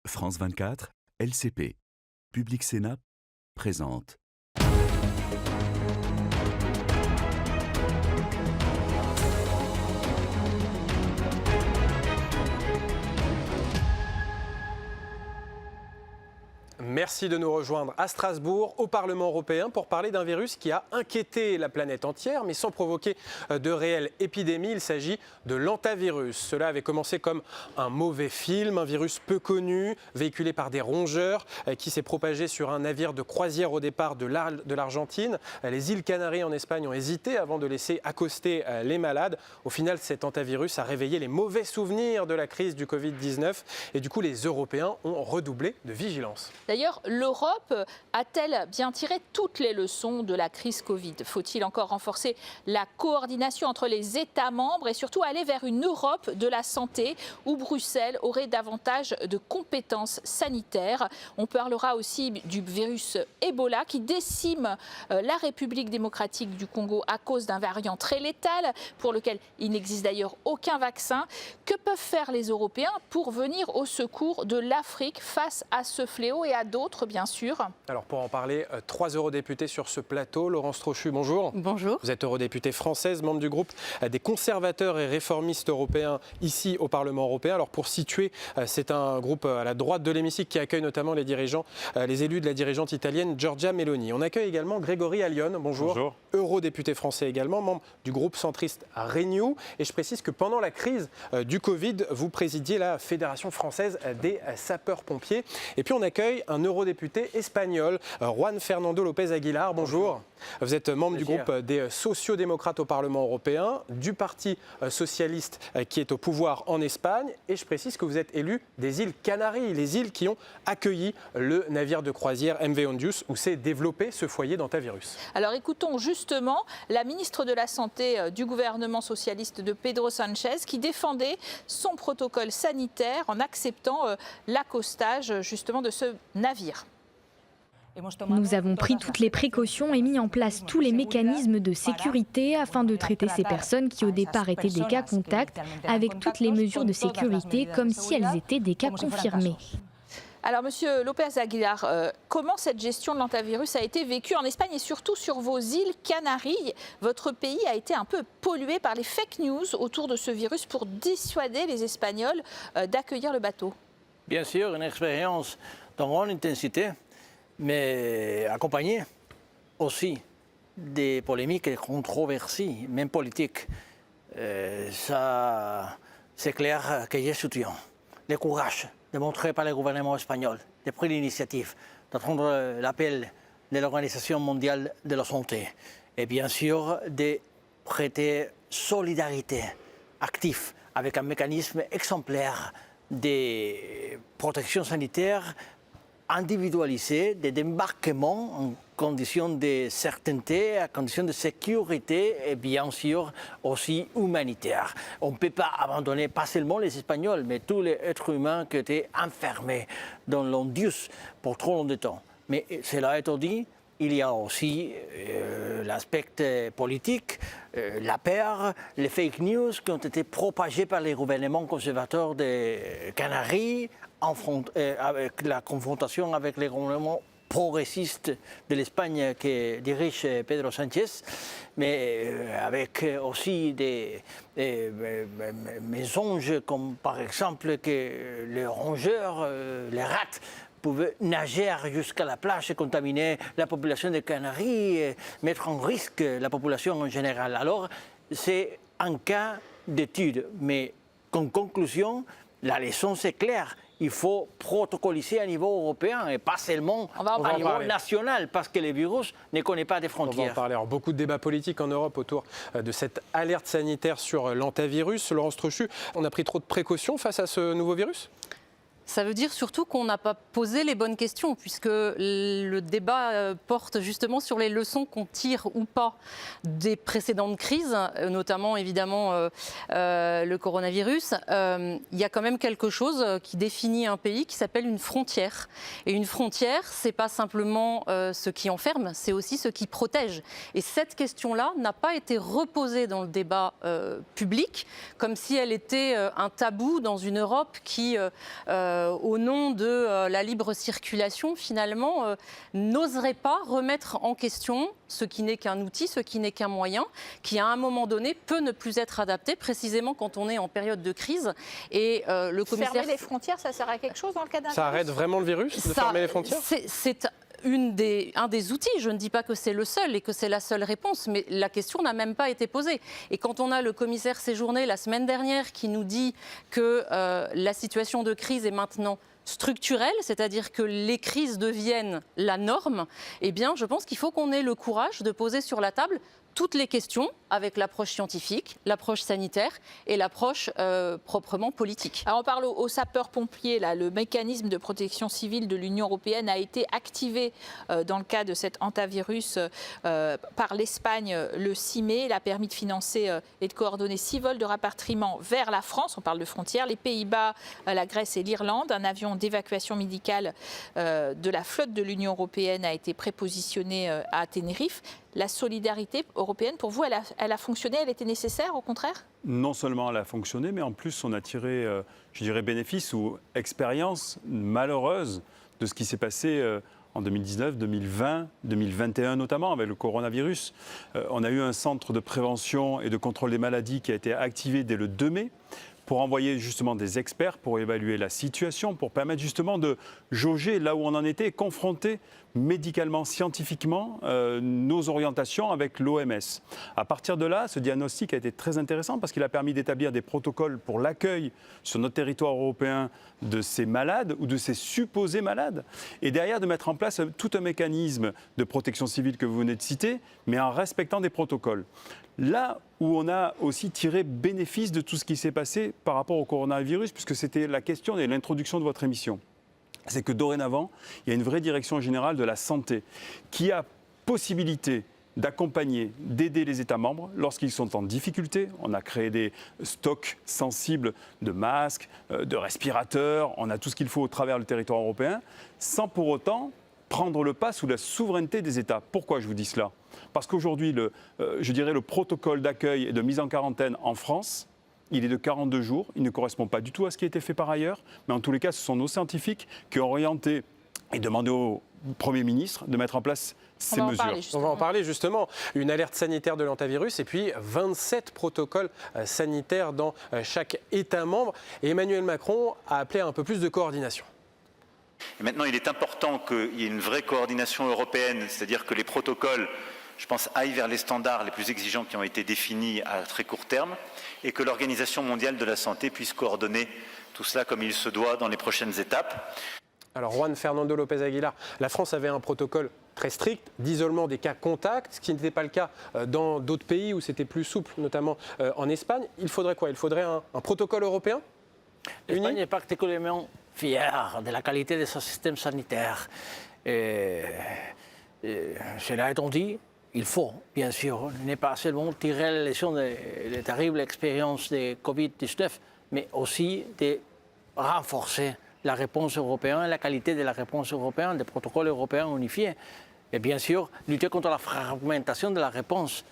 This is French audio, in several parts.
France 24, LCP. Public Sénat présente. Merci de nous rejoindre à Strasbourg, au Parlement européen, pour parler d'un virus qui a inquiété la planète entière, mais sans provoquer de réelle épidémie. Il s'agit de l'hantavirus. Cela avait commencé comme un mauvais film, un virus peu connu, véhiculé par des rongeurs, qui s'est propagé sur un navire de croisière au départ de l'Argentine. Les îles Canaries en Espagne ont hésité avant de laisser accoster les malades. Au final, cet hantavirus a réveillé les mauvais souvenirs de la crise du Covid-19 et du coup, les Européens ont redoublé de vigilance. D'ailleurs, l'Europe a-t-elle bien tiré toutes les leçons de la crise Covid? Faut-il encore renforcer la coordination entre les États membres et surtout aller vers une Europe de la santé où Bruxelles aurait davantage de compétences sanitaires? On parlera aussi du virus Ebola qui décime la République démocratique du Congo à cause d'un variant très létal pour lequel il n'existe d'ailleurs aucun vaccin. Que peuvent faire les Européens pour venir au secours de l'Afrique face à ce fléau et à d'autres, bien sûr? Alors pour en parler, 3 eurodéputés sur ce plateau. Laurence Trochu, bonjour. Bonjour. Vous êtes eurodéputée française, membre du groupe des conservateurs et réformistes européens ici au Parlement européen. Alors pour situer, c'est un groupe à la droite de l'hémicycle qui accueille notamment les dirigeants, les élus de la dirigeante italienne Giorgia Meloni. On accueille également Grégory Allione, bonjour. Bonjour. Eurodéputé français également, membre du groupe centriste Renew. Et je précise que pendant la crise du Covid, vous présidiez la Fédération française des sapeurs-pompiers. Et puis on accueille un eurodéputé espagnol, Juan Fernando López Aguilar. Bonjour. Vous êtes membre du groupe des sociodémocrates au Parlement européen, du Parti socialiste qui est au pouvoir en Espagne. Et je précise que vous êtes élu des îles Canaries, les îles qui ont accueilli le navire de croisière MV Ondius où s'est développé ce foyer d'hantavirus. Alors écoutons justement la ministre de la Santé du gouvernement socialiste de Pedro Sánchez qui défendait son protocole sanitaire en acceptant l'accostage justement de ce navire. Nous avons pris toutes les précautions et mis en place tous les mécanismes de sécurité afin de traiter ces personnes qui au départ étaient des cas contacts avec toutes les mesures de sécurité comme si elles étaient des cas confirmés. Alors, Monsieur López Aguilar, comment cette gestion de l'hantavirus a été vécue en Espagne et surtout sur vos îles Canaries? Votre pays a été un peu pollué par les fake news autour de ce virus pour dissuader les Espagnols d'accueillir le bateau. Bien sûr, une expérience de grande intensité, mais accompagnée aussi des polémiques et controversies, même politiques. Ça, c'est clair que je soutiens le courage démontré par le gouvernement espagnol de prendre l'initiative, d'entendre l'appel de l'Organisation mondiale de la santé et bien sûr de prêter solidarité active avec un mécanisme exemplaire de protection sanitaire individualisé, de débarquement en conditions de certainté, à conditions de sécurité et bien sûr aussi humanitaire. On ne peut pas abandonner pas seulement les Espagnols, mais tous les êtres humains qui étaient enfermés dans l'Ondius pour trop longtemps de temps. Mais cela étant dit, il y a aussi l'aspect politique, la peur, les fake news qui ont été propagées par les gouvernements conservateurs des Canaries, avec la confrontation avec les gouvernements progressistes de l'Espagne que dirige Pedro Sánchez, mais avec aussi des mensonges comme par exemple que les rongeurs, les rats, pouvaient nager jusqu'à la plage et contaminer la population des Canaries, et mettre en risque la population en général. Alors, c'est un cas d'étude, mais en conclusion, la leçon c'est clair. Il faut protocoliser à niveau européen et pas seulement à niveau national parce que le virus ne connaît pas de frontières. On va en parler. Alors, beaucoup de débats politiques en Europe autour de cette alerte sanitaire sur l'hantavirus. Laurence Trochu, on a pris trop de précautions face à ce nouveau virus ? Ça veut dire surtout qu'on n'a pas posé les bonnes questions, puisque le débat porte justement sur les leçons qu'on tire ou pas des précédentes crises, notamment évidemment le coronavirus. Il y a quand même quelque chose qui définit un pays qui s'appelle une frontière. Et une frontière, ce n'est pas simplement ce qui enferme, c'est aussi ce qui protège. Et cette question-là n'a pas été reposée dans le débat public, comme si elle était un tabou dans une Europe qui au nom de la libre circulation, finalement, n'oserait pas remettre en question ce qui n'est qu'un outil, ce qui n'est qu'un moyen, qui à un moment donné peut ne plus être adapté, précisément quand on est en période de crise. Et le commissaire... Fermer les frontières, ça sert à quelque chose dans le cas d'un virus ? Ça arrête vraiment le virus de fermer les frontières ? C'est un des outils. Je ne dis pas que c'est le seul et que c'est la seule réponse, mais la question n'a même pas été posée. Et quand on a le commissaire Séjourné la semaine dernière qui nous dit que la situation de crise est maintenant structurelle, c'est-à-dire que les crises deviennent la norme, eh bien, je pense qu'il faut qu'on ait le courage de poser sur la table toutes les questions avec l'approche scientifique, l'approche sanitaire et l'approche proprement politique. Alors on parle aux sapeurs-pompiers. Le mécanisme de protection civile de l'Union européenne a été activé dans le cas de cet hantavirus par l'Espagne le 6 mai. Il a permis de financer et de coordonner 6 vols de rapatriement vers la France. On parle de frontières, les Pays-Bas, la Grèce et l'Irlande. Un avion d'évacuation médicale de la flotte de l'Union européenne a été prépositionné à Tenerife. La solidarité européenne, pour vous, elle a fonctionné, elle était nécessaire, au contraire ? Non seulement elle a fonctionné, mais en plus on a tiré, je dirais, bénéfice ou expérience malheureuse de ce qui s'est passé en 2019, 2020, 2021 notamment, avec le coronavirus. On a eu un centre de prévention et de contrôle des maladies qui a été activé dès le 2 mai. Pour envoyer justement des experts pour évaluer la situation, pour permettre justement de jauger là où on en était, confronter médicalement, scientifiquement nos orientations avec l'OMS. À partir de là, ce diagnostic a été très intéressant parce qu'il a permis d'établir des protocoles pour l'accueil sur notre territoire européen de ces malades ou de ces supposés malades, et derrière de mettre en place tout un mécanisme de protection civile que vous venez de citer, mais en respectant des protocoles. Là où on a aussi tiré bénéfice de tout ce qui s'est passé par rapport au coronavirus, puisque c'était la question et l'introduction de votre émission, c'est que dorénavant, il y a une vraie direction générale de la santé qui a possibilité d'accompagner, d'aider les États membres lorsqu'ils sont en difficulté. On a créé des stocks sensibles de masques, de respirateurs, on a tout ce qu'il faut au travers du territoire européen, sans pour autant prendre le pas sous la souveraineté des États. Pourquoi je vous dis cela ? Parce qu'aujourd'hui, je dirais le protocole d'accueil et de mise en quarantaine en France, il est de 42 jours, il ne correspond pas du tout à ce qui a été fait par ailleurs, mais en tous les cas, ce sont nos scientifiques qui ont orienté et demandé au Premier ministre de mettre en place ces mesures. On va en parler justement. Une alerte sanitaire de l'hantavirus et puis 27 protocoles sanitaires dans chaque État membre. Et Emmanuel Macron a appelé à un peu plus de coordination. Et maintenant, il est important qu'il y ait une vraie coordination européenne, c'est-à-dire que les protocoles, je pense, aillent vers les standards les plus exigeants qui ont été définis à très court terme et que l'Organisation mondiale de la santé puisse coordonner tout cela comme il se doit dans les prochaines étapes. Alors Juan Fernando López Aguilar, la France avait un protocole très strict d'isolement des cas contacts, ce qui n'était pas le cas dans d'autres pays où c'était plus souple, notamment en Espagne. Il faudrait quoi ? Il faudrait un protocole européen ? L'Espagne est particulièrement fière de la qualité de son système sanitaire. Cela étant dit, il faut, bien sûr, ne pas seulement tirer la leçon de la terrible expérience de Covid-19, mais aussi de renforcer la réponse européenne, la qualité de la réponse européenne, des protocoles européens unifiés. Et bien sûr, lutter contre la fragmentation de la réponse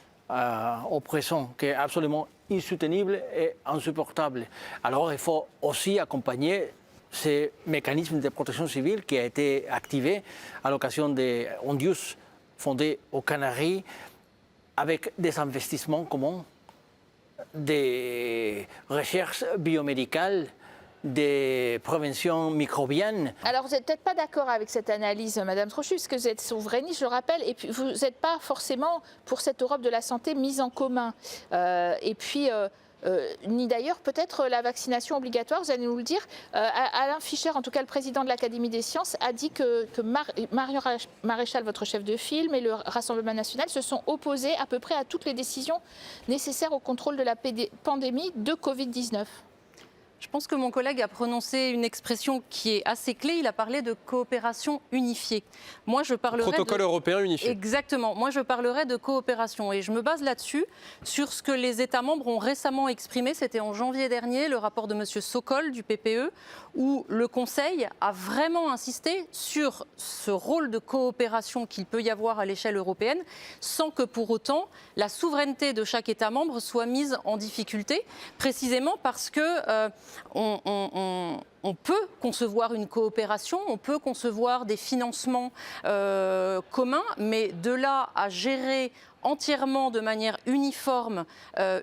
au présent, qui est absolument insoutenable et insupportable. Alors il faut aussi accompagner ces mécanismes de protection civile qui a été activé à l'occasion des Ondius fondés aux Canaries avec des investissements communs, des recherches biomédicales, des préventions microbiennes. Alors vous n'êtes peut-être pas d'accord avec cette analyse, Madame Trochu, parce que vous êtes souverainiste, je le rappelle, et puis vous n'êtes pas forcément pour cette Europe de la santé mise en commun. Ni d'ailleurs peut-être la vaccination obligatoire, vous allez nous le dire. Alain Fischer, en tout cas le président de l'Académie des sciences, a dit que Marion Maréchal, votre chef de file, et le Rassemblement national se sont opposés à peu près à toutes les décisions nécessaires au contrôle de la pandémie de Covid-19. Je pense que mon collègue a prononcé une expression qui est assez clé. Il a parlé de coopération unifiée. Moi, je parlerai protocole européen unifié. Exactement. Moi, je parlerai de coopération. Et je me base là-dessus, sur ce que les États membres ont récemment exprimé. C'était en janvier dernier, le rapport de M. Sokol du PPE, où le Conseil a vraiment insisté sur ce rôle de coopération qu'il peut y avoir à l'échelle européenne, sans que pour autant la souveraineté de chaque État membre soit mise en difficulté, précisément parce que on peut concevoir une coopération, on peut concevoir des financements communs, mais de là à gérer entièrement de manière uniforme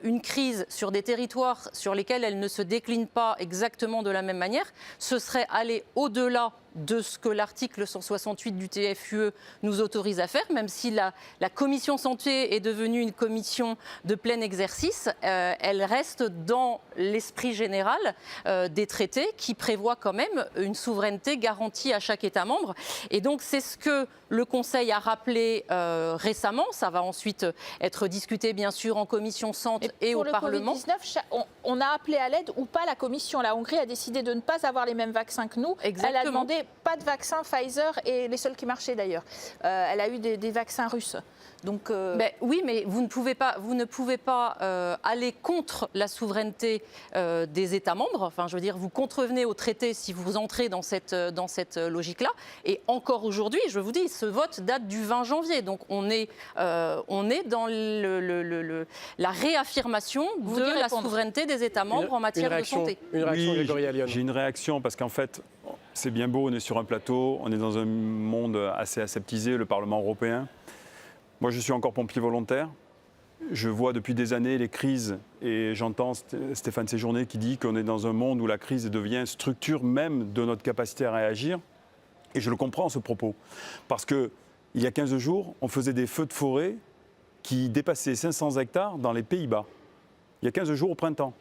une crise sur des territoires sur lesquels elle ne se décline pas exactement de la même manière, ce serait aller au-delà de ce que l'article 168 du TFUE nous autorise à faire, même si la commission santé est devenue une commission de plein exercice, elle reste dans l'esprit général des traités qui prévoient quand même une souveraineté garantie à chaque État membre. Et donc c'est ce que le Conseil a rappelé récemment. Ça va ensuite être discuté bien sûr en commission santé et au Parlement. Pour le Covid-19, on a appelé à l'aide ou pas la Commission. La Hongrie a décidé de ne pas avoir les mêmes vaccins que nous. Exactement. Elle a demandé pas de vaccin Pfizer et les seuls qui marchaient d'ailleurs. Elle a eu des vaccins russes. Donc, oui, mais vous ne pouvez pas aller contre la souveraineté des États membres. Enfin, je veux dire, vous contrevenez au traité si vous entrez dans cette logique-là. Et encore aujourd'hui, je vous dis, ce vote date du 20 janvier. Donc, on est dans la réaffirmation de la souveraineté des États membres en matière de santé. Une réaction, Grégory Allione. J'ai une réaction parce qu'en fait, c'est bien beau, on est sur un plateau, on est dans un monde assez aseptisé, le Parlement européen. Moi, je suis encore pompier volontaire. Je vois depuis des années les crises et j'entends Stéphane Séjourné qui dit qu'on est dans un monde où la crise devient structure même de notre capacité à réagir. Et je le comprends, ce propos. Parce qu'il y a 15 jours, on faisait des feux de forêt qui dépassaient 500 hectares dans les Pays-Bas. Il y a 15 jours au printemps.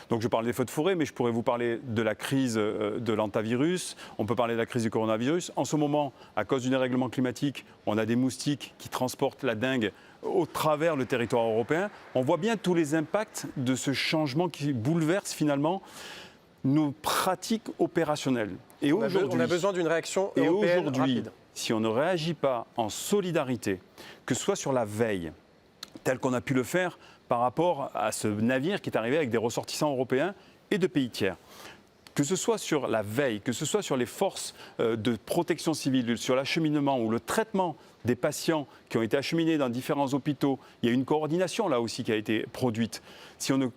Donc je parle des feux de forêt, mais je pourrais vous parler de la crise de l'hantavirus, on peut parler de la crise du coronavirus. En ce moment, à cause du dérèglement climatique, on a des moustiques qui transportent la dengue au travers le territoire européen. On voit bien tous les impacts de ce changement qui bouleverse finalement nos pratiques opérationnelles. Et on a besoin d'une réaction européenne rapide. Si on ne réagit pas en solidarité, que ce soit sur la veille, tel qu'on a pu le faire par rapport à ce navire qui est arrivé avec des ressortissants européens et de pays tiers. Que ce soit sur la veille, que ce soit sur les forces de protection civile, sur l'acheminement ou le traitement des patients qui ont été acheminés dans différents hôpitaux, il y a une coordination là aussi qui a été produite. Si on ne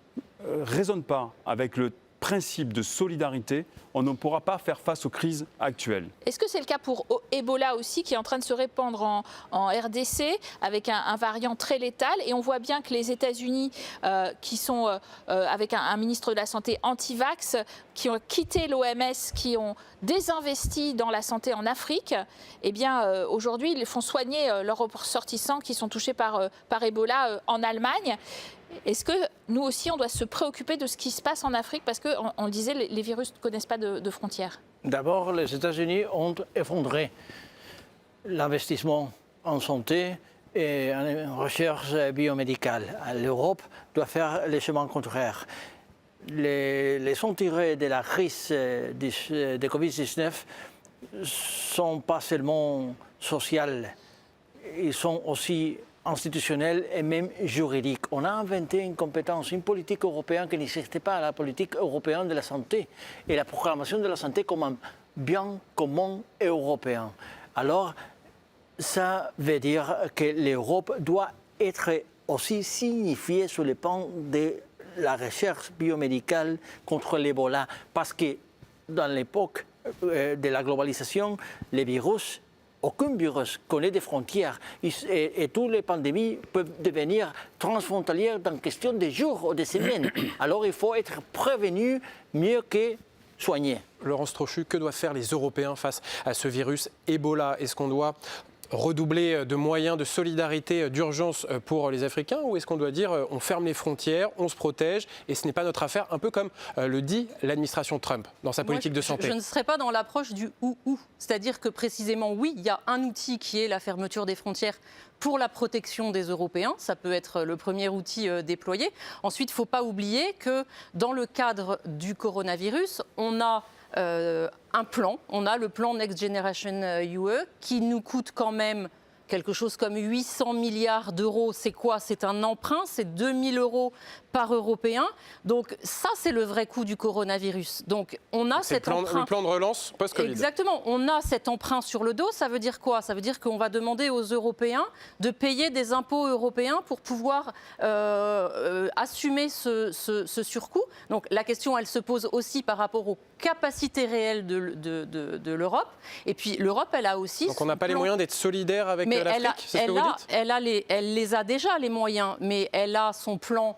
raisonne pas avec le principe de solidarité, on ne pourra pas faire face aux crises actuelles. Est-ce que c'est le cas pour Ebola aussi, qui est en train de se répandre en RDC avec un variant très létal? Et on voit bien que les États-Unis, qui sont avec un ministre de la Santé anti-vax, qui ont quitté l'OMS, qui ont désinvesti dans la santé en Afrique, eh bien aujourd'hui, ils font soigner leurs ressortissants qui sont touchés par Ebola en Allemagne. Est-ce que nous aussi, on doit se préoccuper de ce qui se passe en Afrique? Parce qu'on le disait, les virus ne connaissent pas de frontières. D'abord, les États-Unis ont effondré l'investissement en santé et en recherche biomédicale. L'Europe doit faire le chemin contraire. Les leçons tirées de la crise de Covid-19 ne sont pas seulement sociales, ils sont aussi institutionnelle et même juridique. On a inventé une compétence, une politique européenne qui n'existait pas, la politique européenne de la santé et la programmation de la santé comme un bien commun européen. Alors, ça veut dire que l'Europe doit être aussi signifiée sur le plan de la recherche biomédicale contre l'Ebola, parce que dans l'époque de la globalisation, les virus, aucun virus connaît des frontières et toutes les pandémies peuvent devenir transfrontalières dans question de jours ou de semaines. Alors il faut être prévenu mieux que soigné. Laurence Trochu, que doivent faire les Européens face à ce virus Ebola? Est-ce qu'on doit redoubler de moyens de solidarité d'urgence pour les Africains, ou est-ce qu'on doit dire on ferme les frontières, on se protège et ce n'est pas notre affaire, un peu comme le dit l'administration Trump dans sa politique de santé? Je ne serais pas dans l'approche du ou. C'est-à-dire que précisément, oui, il y a un outil qui est la fermeture des frontières pour la protection des Européens. Ça peut être le premier outil déployé. Ensuite, il ne faut pas oublier que dans le cadre du coronavirus, on a un plan, on a le plan Next Generation UE qui nous coûte quand même quelque chose comme 800 milliards d'euros. C'est quoi? C'est un emprunt, c'est 2 000 € par Européen. Donc ça, c'est le vrai coût du coronavirus. Donc on a cet emprunt. Le plan de relance post-Covid. Exactement. On a cet emprunt sur le dos. Ça veut dire quoi? Ça veut dire qu'on va demander aux Européens de payer des impôts européens pour pouvoir assumer ce surcoût. Donc la question, elle se pose aussi par rapport aux capacités réelles de l'Europe. Et puis l'Europe, elle a aussi... Donc on n'a pas les moyens d'être solidaire avec l'Afrique, c'est ce que vous dites? Elle les a déjà, les moyens, mais elle a son plan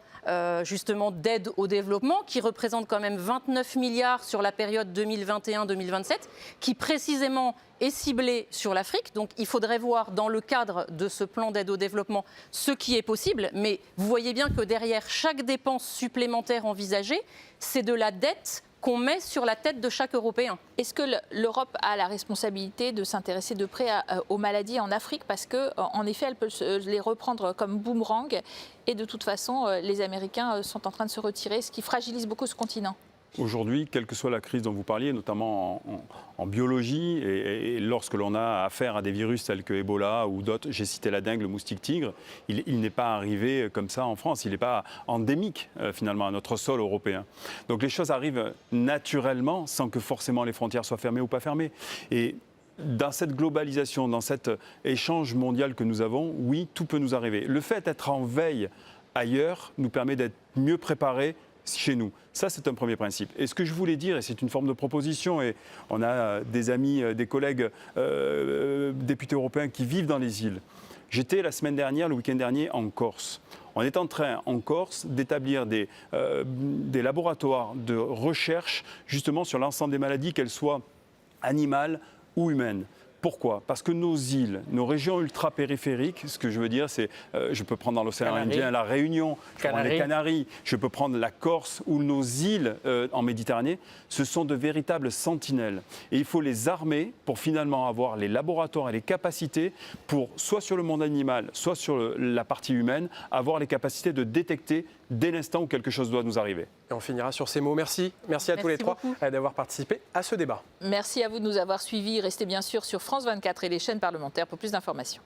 justement d'aide au développement qui représente quand même 29 milliards sur la période 2021-2027, qui précisément est ciblé sur l'Afrique. Donc il faudrait voir dans le cadre de ce plan d'aide au développement ce qui est possible. Mais vous voyez bien que derrière chaque dépense supplémentaire envisagée, c'est de la dette qu'on met sur la tête de chaque Européen. Est-ce que l'Europe a la responsabilité de s'intéresser de près aux maladies en Afrique? Parce qu'en effet, elle peut les reprendre comme boomerang. Et de toute façon, les Américains sont en train de se retirer, ce qui fragilise beaucoup ce continent. Aujourd'hui, quelle que soit la crise dont vous parliez, notamment en biologie, et lorsque l'on a affaire à des virus tels que Ebola ou d'autres, j'ai cité la dengue, le moustique tigre, il n'est pas arrivé comme ça en France, il n'est pas endémique finalement à notre sol européen. Donc les choses arrivent naturellement sans que forcément les frontières soient fermées ou pas fermées. Et dans cette globalisation, dans cet échange mondial que nous avons, oui, tout peut nous arriver. Le fait d'être en veille ailleurs nous permet d'être mieux préparés chez nous. Ça, c'est un premier principe. Et ce que je voulais dire, et c'est une forme de proposition, et on a des amis, des collègues députés européens qui vivent dans les îles. J'étais la semaine dernière, le week-end dernier, en Corse. On est en train, en Corse, d'établir des laboratoires de recherche, justement, sur l'ensemble des maladies, qu'elles soient animales ou humaines. Pourquoi? Parce que nos îles, nos régions ultra-périphériques, ce que je veux dire, c'est, je peux prendre dans l'océan Indien la Réunion, je peux prendre les Canaries, je peux prendre la Corse ou nos îles en Méditerranée, ce sont de véritables sentinelles. Et il faut les armer pour finalement avoir les laboratoires et les capacités pour, soit sur le monde animal, soit sur la partie humaine, avoir les capacités de détecter dès l'instant où quelque chose doit nous arriver. Et on finira sur ces mots. Merci à tous les trois d'avoir participé à ce débat. Merci à vous de nous avoir suivis. Restez bien sûr sur France 24 et les chaînes parlementaires pour plus d'informations.